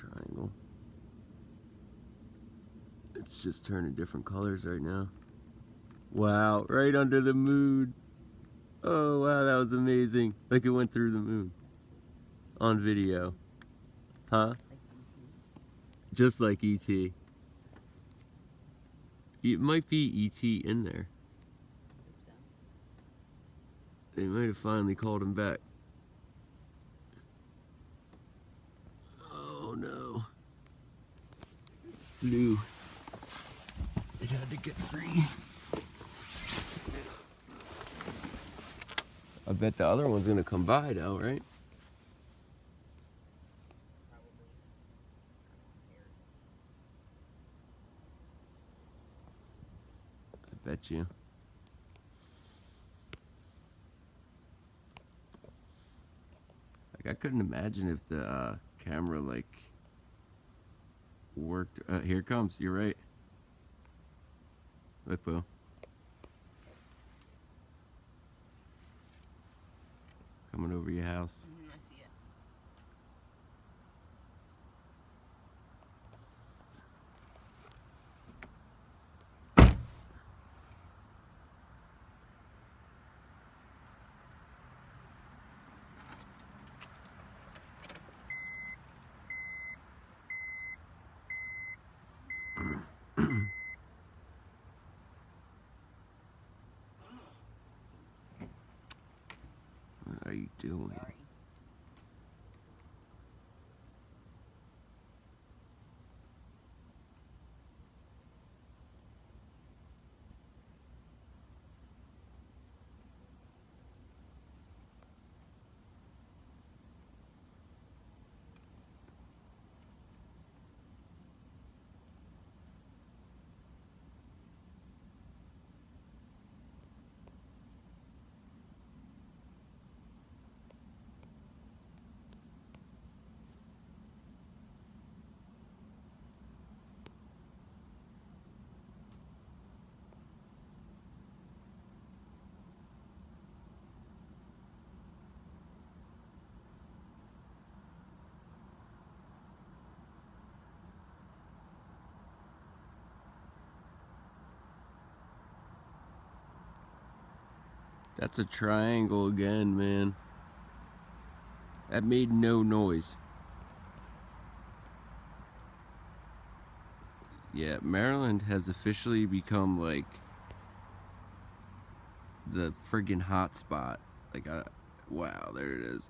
triangle. It's just turning different colors right now. Wow, right under the moon. Oh wow, that was amazing. Like it went through the moon on video. Huh? Like E.T. Just like E.T. It might be E.T. in there. Hope so. They might have finally called him back. Oh no. Flew. It had to get free. I bet the other one's gonna come by now, right? Probably. I bet you. Like I couldn't imagine if the camera like worked. Here it comes. You're right. Look, Bo. Coming over your house. I see it. What are you doing? Sorry. That's a triangle again, man. That made no noise. Yeah, Maryland has officially become like the friggin' hot spot. Like, wow, there it is.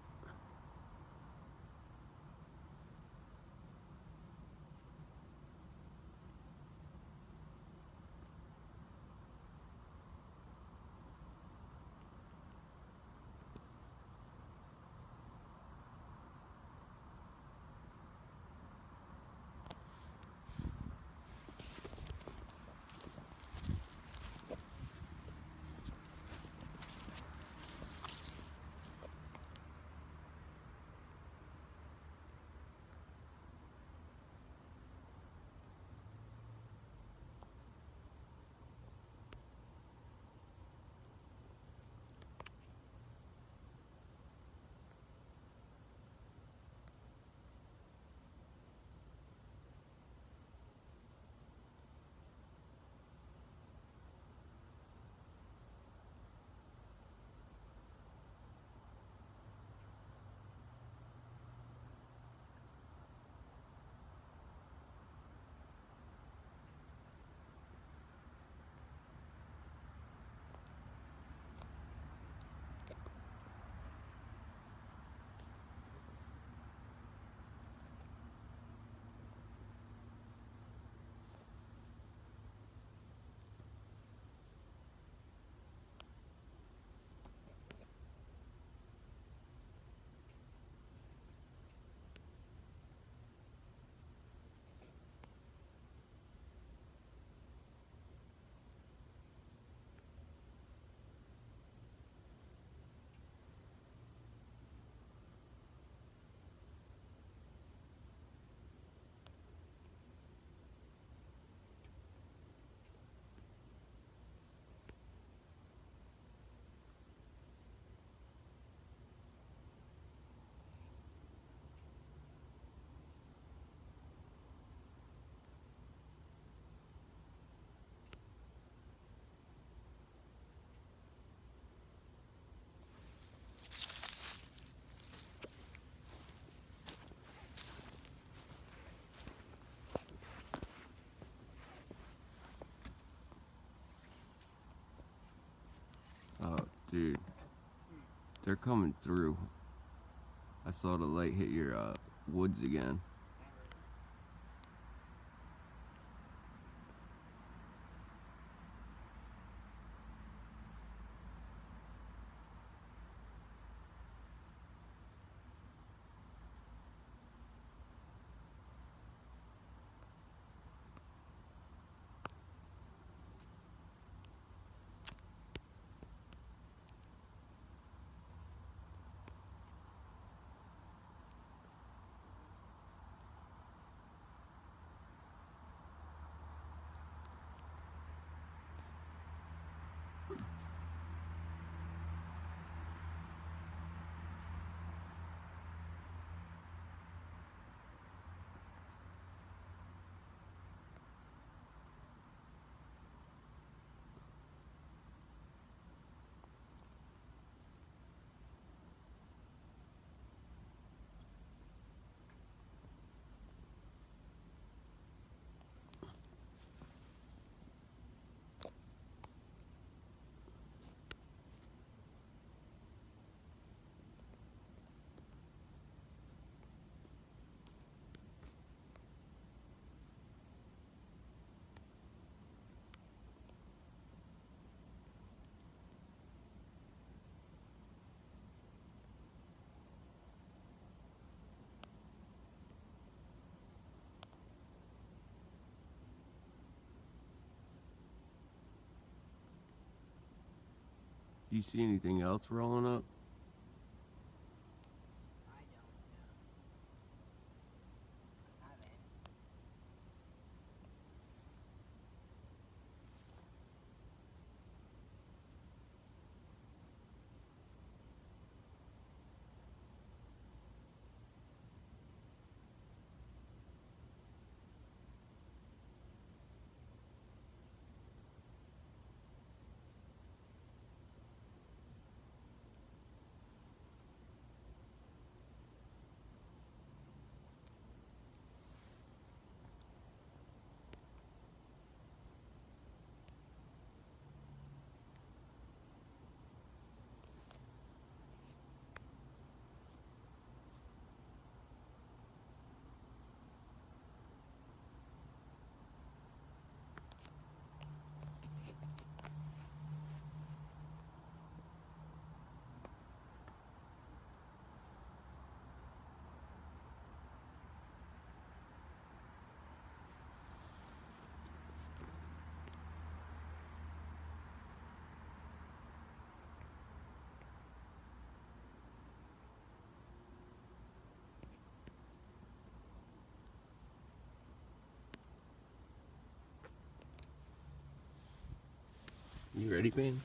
Dude, they're coming through. I saw the light hit your woods again. Do you see anything else rolling up? I don't know. I haven't. You ready, man?